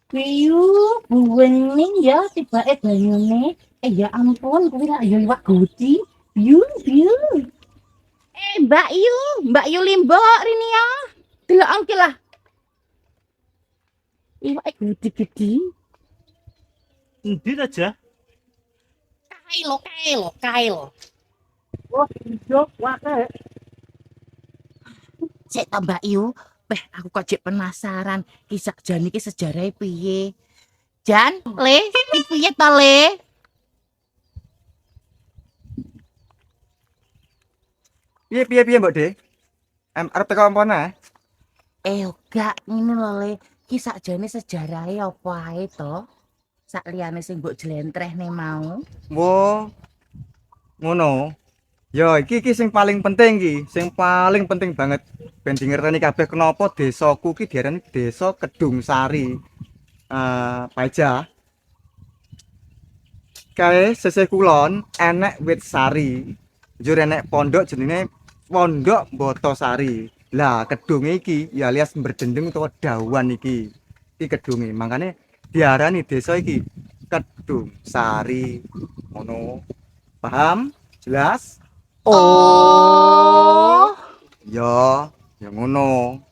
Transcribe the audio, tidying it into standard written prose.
Piyu, buwening ya tibake banyune. Ya ampun, kuwi lak ya iwak guci. Piyu, piyu. Mbak Yu Limbok rini ya. Delok ki lah. Iwake gede-gede. Endi aja? Kail. Wah, hijau, wae. Sik ta Mbak Yu, aku kok jek penasaran kisah Jan iki sejarahnya piye. Jan, Le, iki piye to Le? Piye Mbok De? Arep teko ompone? Gak ngene lho Le, iki sakjane sejarahe apa ae to? Sak liyane sing mbok jlentrehne mau. Wo, ngono. Ya iki sing paling penting iki, sing paling penting banget ben dingerteni kabeh kenapa desaku ki diarani Desa Kedung Sari. Paja. Kae sisih kulon enek wit sari. Njur enek pondok jenenge Pondok Mbotosari. Lah kedunge iki ya alias berdendeng utawa dawan iki. Iki kedunge. Makane diarani desa iki Kedung Sari. Ngono. Paham? Jelas? Oh. Ya, ya ngono.